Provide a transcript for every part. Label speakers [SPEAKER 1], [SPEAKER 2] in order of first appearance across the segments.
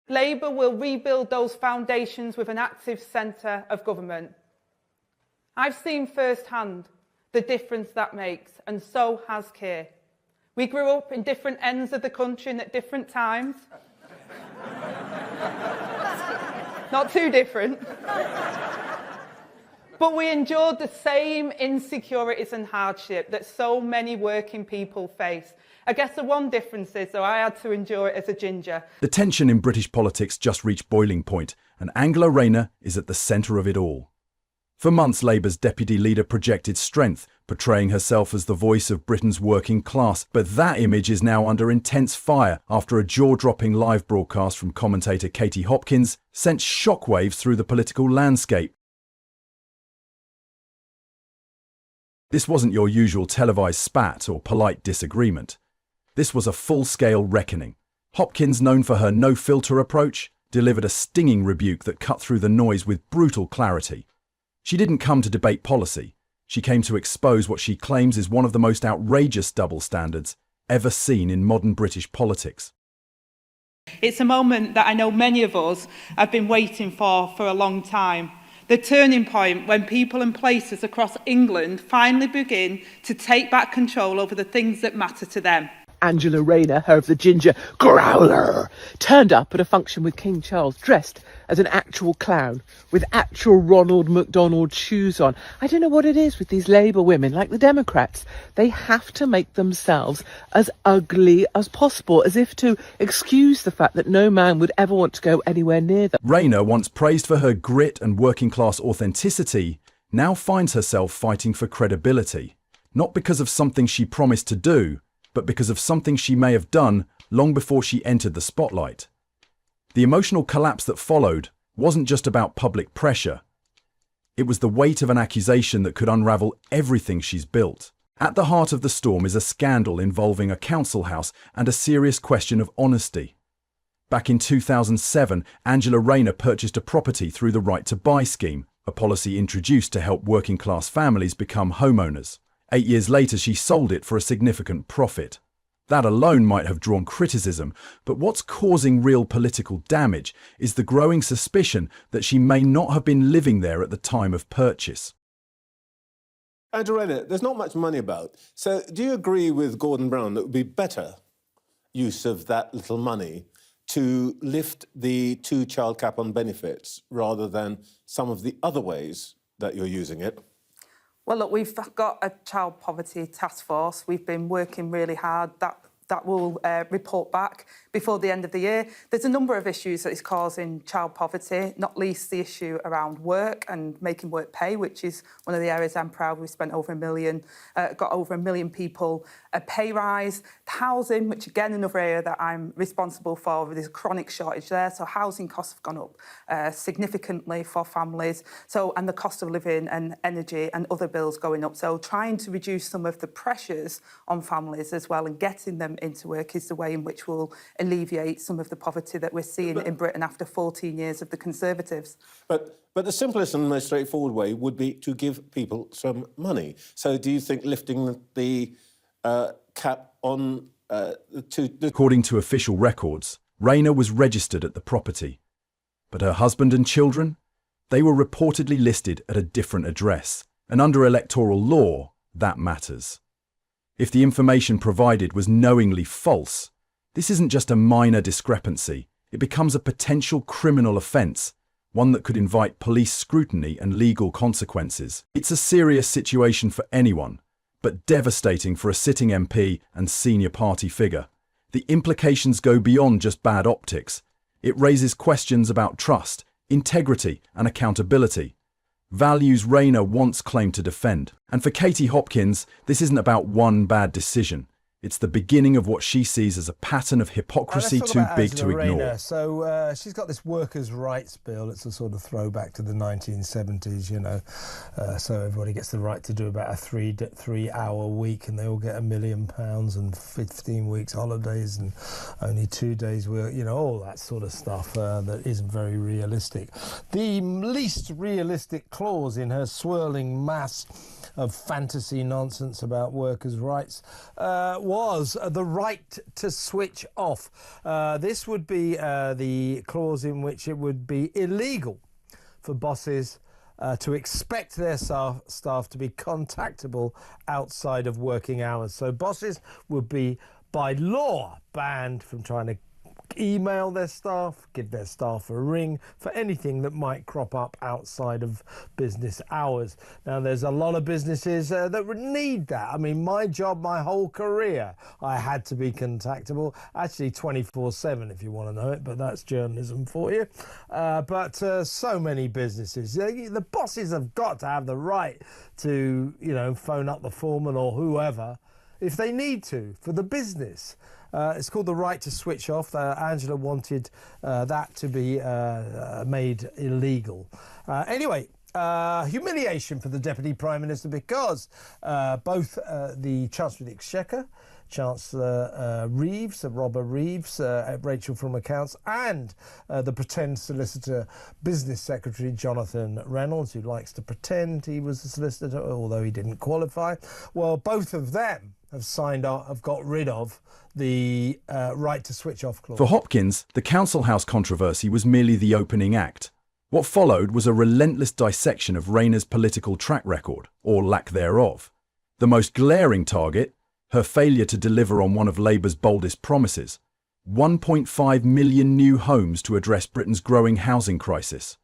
[SPEAKER 1] Labour will rebuild those foundations with an active centre of government. I've seen firsthand the difference that makes, and so has Keir. We grew up in different ends of the country and at different times. Not too different. But we endured the same insecurities and hardship that so many working people face. I guess the one difference is, though, I had to endure it as a ginger.
[SPEAKER 2] The tension in British politics just reached boiling point, and Angela Rayner is at the centre of it all. For months, Labour's deputy leader projected strength, portraying herself as the voice of Britain's working class. But that image is now under intense fire after a jaw-dropping live broadcast from commentator Katie Hopkins sent shockwaves through the political landscape. This wasn't your usual televised spat or polite disagreement. This was a full-scale reckoning. Hopkins, known for her no-filter approach, delivered a stinging rebuke that cut through the noise with brutal clarity. She didn't come to debate policy. She came to expose what she claims is one of the most outrageous double standards ever seen in modern British politics.
[SPEAKER 1] It's a moment that I know many of us have been waiting for a long time. The turning point when people and places across England finally begin to take back control over the things that matter to them.
[SPEAKER 3] Angela Rayner, her of the ginger growler, turned up at a function with King Charles, dressed as an actual clown, with actual Ronald McDonald shoes on. I don't know what it is with these Labour women, like the Democrats. They have to make themselves as ugly as possible, as if to excuse the fact that no man would ever want to go anywhere near them.
[SPEAKER 2] Rayner, once praised for her grit and working-class authenticity, now finds herself fighting for credibility, not because of something she promised to do, but because of something she may have done long before she entered the spotlight. The emotional collapse that followed wasn't just about public pressure. It was the weight of an accusation that could unravel everything she's built. At the heart of the storm is a scandal involving a council house and a serious question of honesty. Back in 2007, Angela Rayner purchased a property through the Right to Buy scheme, a policy introduced to help working-class families become homeowners. 8 years later, she sold it for a significant profit. That alone might have drawn criticism, but what's causing real political damage is the growing suspicion that she may not have been living there at the time of purchase.
[SPEAKER 4] Angela Rayner, there's not much money about. So do you agree with Gordon Brown that it would be better use of that little money to lift the two-child cap on benefits rather than some of the other ways that you're using it?
[SPEAKER 1] Well, look, we've got a child poverty task force. We've been working really hard. That will report back before the end of the year. There's a number of issues that is causing child poverty, not least the issue around work and making work pay, which is one of the areas I'm proud we've spent over 1 million, got over 1 million people a pay rise. Housing, which again, another area that I'm responsible for, there's a chronic shortage there. So housing costs have gone up significantly for families. So, and the cost of living and energy and other bills going up. So trying to reduce some of the pressures on families as well and getting them into work is the way in which we'll alleviate some of the poverty that we're seeing in Britain after 14 years of the Conservatives. But
[SPEAKER 4] the simplest and most straightforward way would be to give people some money. So do you think lifting the cap on
[SPEAKER 2] According to official records, Rayner was registered at the property. But her husband and children? They were reportedly listed at a different address. And under electoral law, that matters. If the information provided was knowingly false, this isn't just a minor discrepancy. It becomes a potential criminal offence, one that could invite police scrutiny and legal consequences. It's a serious situation for anyone, but devastating for a sitting MP and senior party figure. The implications go beyond just bad optics. It raises questions about trust, integrity, and accountability. Values Rayner once claimed to defend. And for Katie Hopkins, this isn't about one bad decision. It's the beginning of what she sees as a pattern of hypocrisy too big to ignore.
[SPEAKER 5] Rayner. So she's got this workers' rights bill. It's a sort of throwback to the 1970s, you know. So everybody gets the right to do about a three-hour week, and they all get £1 million and 15 weeks holidays and only 2 days work, you know, all that sort of stuff that isn't very realistic. The least realistic clause in her swirling mass of fantasy nonsense about workers' rights was the right to switch off. This would be the clause in which it would be illegal for bosses to expect their staff to be contactable outside of working hours. So bosses would be, by law, banned from trying to email their staff, give their staff a ring for anything that might crop up outside of business hours. Now, there's a lot of businesses that would need that. I mean, my job, my whole career, I had to be contactable, actually 24/7 if you want to know it, but that's journalism for you. But so many businesses, the bosses have got to have the right to, phone up the foreman or whoever if they need to for the business. It's called the right to switch off. Angela wanted that to be made illegal. Anyway, humiliation for the Deputy Prime Minister because both the Chancellor of the Exchequer, Chancellor Reeves, Robert Reeves, Rachel from Accounts, and the pretend solicitor Business Secretary Jonathan Reynolds, who likes to pretend he was a solicitor, although he didn't qualify. Well, both of them have got rid of the right to switch off clause.
[SPEAKER 2] For Hopkins, the Council House controversy was merely the opening act. What followed was a relentless dissection of Rayner's political track record, or lack thereof. The most glaring target, her failure to deliver on one of Labour's boldest promises, 1.5 million new homes to address Britain's growing housing crisis.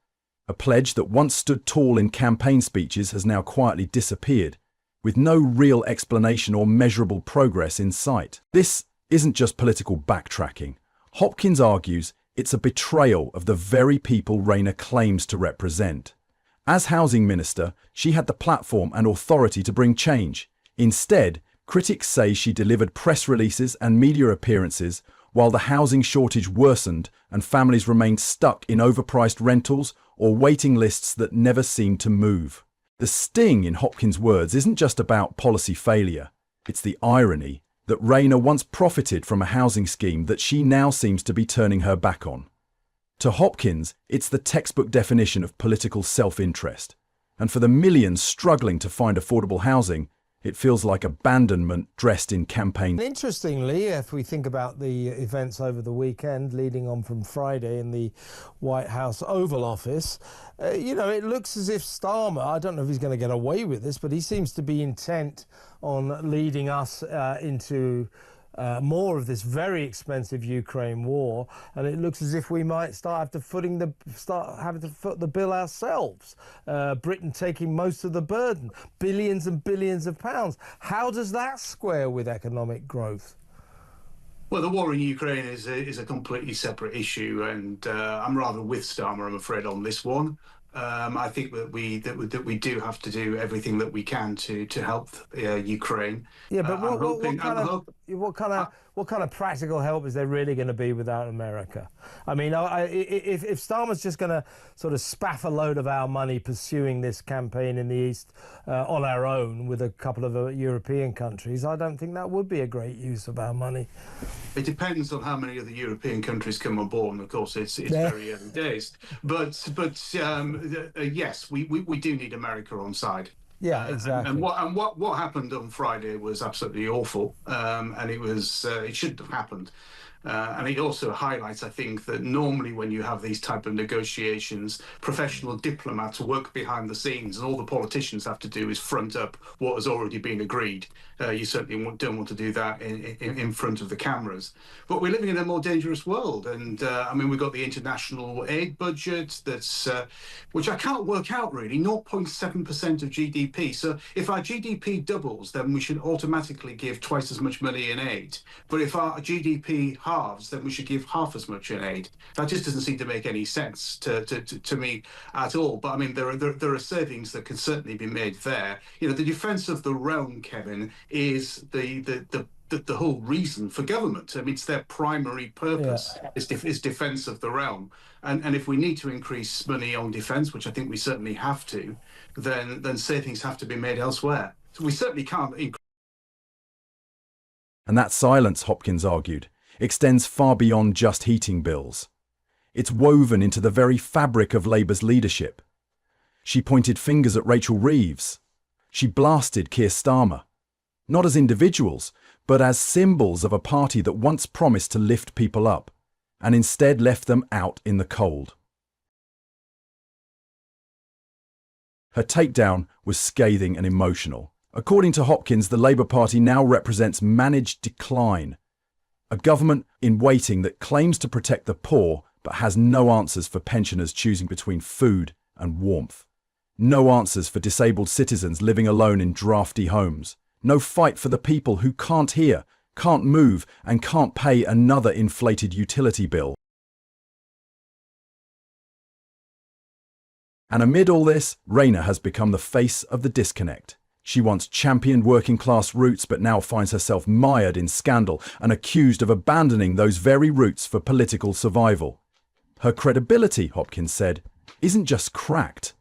[SPEAKER 2] A pledge that once stood tall in campaign speeches has now quietly disappeared, with no real explanation or measurable progress in sight. This isn't just political backtracking. Hopkins argues it's a betrayal of the very people Rayner claims to represent. As Housing Minister, she had the platform and authority to bring change. Instead, critics say she delivered press releases and media appearances while the housing shortage worsened and families remained stuck in overpriced rentals or waiting lists that never seemed to move. The sting in Hopkins' words isn't just about policy failure. It's the irony that Rayner once profited from a housing scheme that she now seems to be turning her back on. To Hopkins, it's the textbook definition of political self-interest. And for the millions struggling to find affordable housing, it feels like abandonment dressed in campaign.
[SPEAKER 5] Interestingly, if we think about the events over the weekend leading on from Friday in the White House Oval Office, it looks as if Starmer, I don't know if he's going to get away with this, but he seems to be intent on leading us into more of this very expensive Ukraine war, and it looks as if we might start having to foot the bill ourselves. Britain taking most of the burden, billions and billions of pounds. How does that square with economic growth?
[SPEAKER 6] Well, the war in Ukraine is a completely separate issue, and I'm rather with Starmer, I'm afraid, on this one. I think that we do have to do everything that we can to help Ukraine.
[SPEAKER 5] Yeah, but what kind of practical help is there really going to be without America? I mean, if Starmer's just going to sort of spaff a load of our money pursuing this campaign in the East on our own with a couple of European countries, I don't think that would be a great use of our money.
[SPEAKER 6] It depends on how many of the European countries come on board, and of course it's very early days. But yes, we do need America on side.
[SPEAKER 5] Yeah, exactly.
[SPEAKER 6] And what happened on Friday was absolutely awful, and it shouldn't have happened. And it also highlights, I think, that normally when you have these type of negotiations, professional diplomats work behind the scenes, and all the politicians have to do is front up what has already been agreed. You certainly don't want to do that in front of the cameras. But we're living in a more dangerous world, and we've got the international aid budget that's, which I can't work out really, 0.7% of GDP. So if our GDP doubles, then we should automatically give twice as much money in aid. But if our GDP halves, then we should give half as much in aid. That just doesn't seem to make any sense to me at all. But I mean, there are savings that can certainly be made there. The defence of the realm, Kevin, is the whole reason for government. I mean, it's their primary purpose is defence of the realm. And if we need to increase money on defence, which I think we certainly have to, then savings have to be made elsewhere. So we certainly can't increase.
[SPEAKER 2] And that silence, Hopkins argued, extends far beyond just heating bills. It's woven into the very fabric of Labour's leadership. She pointed fingers at Rachel Reeves. She blasted Keir Starmer. not as individuals, but as symbols of a party that once promised to lift people up, and instead left them out in the cold. Her takedown was scathing and emotional. According to Hopkins, the Labour Party now represents managed decline, a government in waiting that claims to protect the poor but has no answers for pensioners choosing between food and warmth. No answers for disabled citizens living alone in drafty homes. No fight for the people who can't hear, can't move, and can't pay another inflated utility bill. And amid all this, Rayner has become the face of the disconnect. She once championed working-class roots but now finds herself mired in scandal and accused of abandoning those very roots for political survival. Her credibility, Hopkins said, isn't just cracked.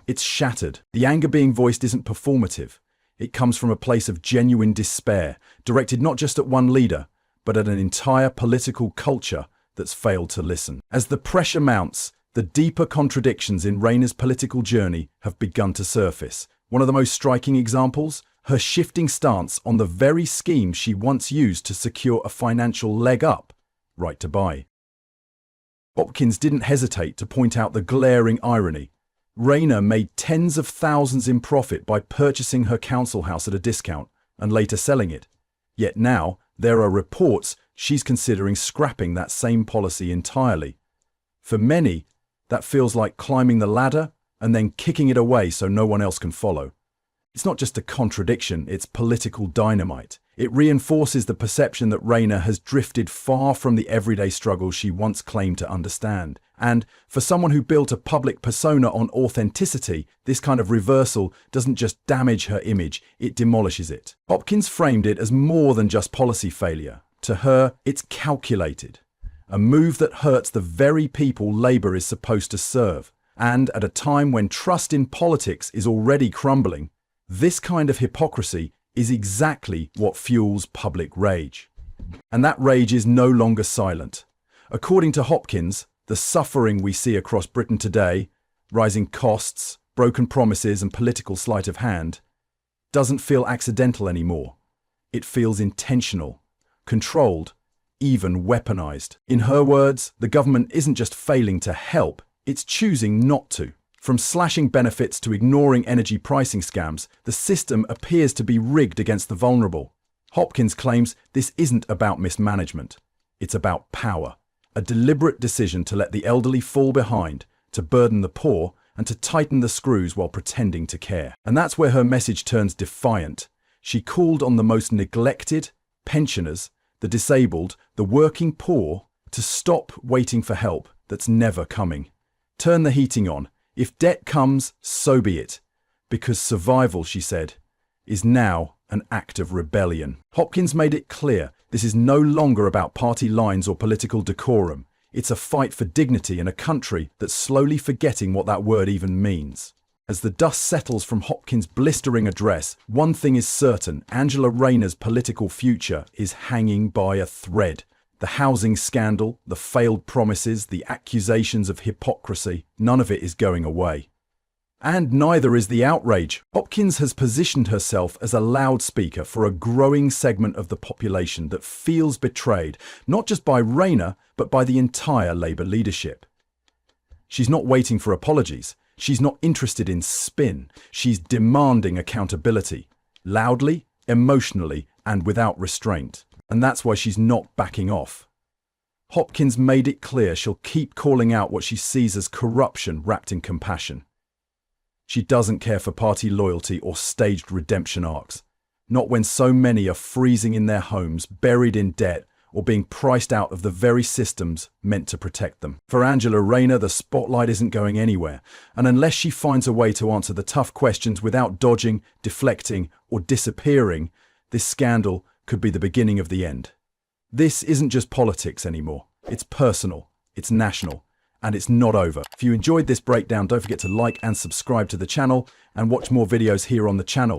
[SPEAKER 2] It's shattered. The anger being voiced isn't performative. It comes from a place of genuine despair, directed not just at one leader, but at an entire political culture that's failed to listen. As the pressure mounts, the deeper contradictions in Rayner's political journey have begun to surface. One of the most striking examples, her shifting stance on the very scheme she once used to secure a financial leg up, right to buy. Hopkins didn't hesitate to point out the glaring irony. Rayner made tens of thousands in profit by purchasing her council house at a discount and later selling it. Yet now, there are reports she's considering scrapping that same policy entirely. For many, that feels like climbing the ladder and then kicking it away so no one else can follow. It's not just a contradiction, it's political dynamite. It reinforces the perception that Rayner has drifted far from the everyday struggles she once claimed to understand. And for someone who built a public persona on authenticity, this kind of reversal doesn't just damage her image, it demolishes it. Hopkins framed it as more than just policy failure. To her, it's calculated. A move that hurts the very people Labour is supposed to serve. And at a time when trust in politics is already crumbling, this kind of hypocrisy is exactly what fuels public rage. And that rage is no longer silent. According to Hopkins, the suffering we see across Britain today, rising costs, broken promises and political sleight of hand, doesn't feel accidental anymore. It feels intentional, controlled, even weaponized. In her words, the government isn't just failing to help, it's choosing not to. From slashing benefits to ignoring energy pricing scams, the system appears to be rigged against the vulnerable. Hopkins claims this isn't about mismanagement. It's about power. A deliberate decision to let the elderly fall behind, to burden the poor, and to tighten the screws while pretending to care. And that's where her message turns defiant. She called on the most neglected, pensioners, the disabled, the working poor, to stop waiting for help that's never coming. Turn the heating on. If debt comes, so be it. Because survival, she said, is now an act of rebellion. Hopkins made it clear this is no longer about party lines or political decorum. It's a fight for dignity in a country that's slowly forgetting what that word even means. As the dust settles from Hopkins' blistering address, one thing is certain: Angela Rayner's political future is hanging by a thread. The housing scandal, the failed promises, the accusations of hypocrisy, none of it is going away. And neither is the outrage. Hopkins has positioned herself as a loudspeaker for a growing segment of the population that feels betrayed, not just by Rayner, but by the entire Labour leadership. She's not waiting for apologies. She's not interested in spin. She's demanding accountability, loudly, emotionally, and without restraint. And that's why she's not backing off. Hopkins made it clear she'll keep calling out what she sees as corruption wrapped in compassion. She doesn't care for party loyalty or staged redemption arcs. Not when so many are freezing in their homes, buried in debt, or being priced out of the very systems meant to protect them. For Angela Rayner, the spotlight isn't going anywhere, and unless she finds a way to answer the tough questions without dodging, deflecting, or disappearing, this scandal could be the beginning of the end. This isn't just politics anymore. It's personal, it's national, and it's not over. If you enjoyed this breakdown, don't forget to like and subscribe to the channel and watch more videos here on the channel.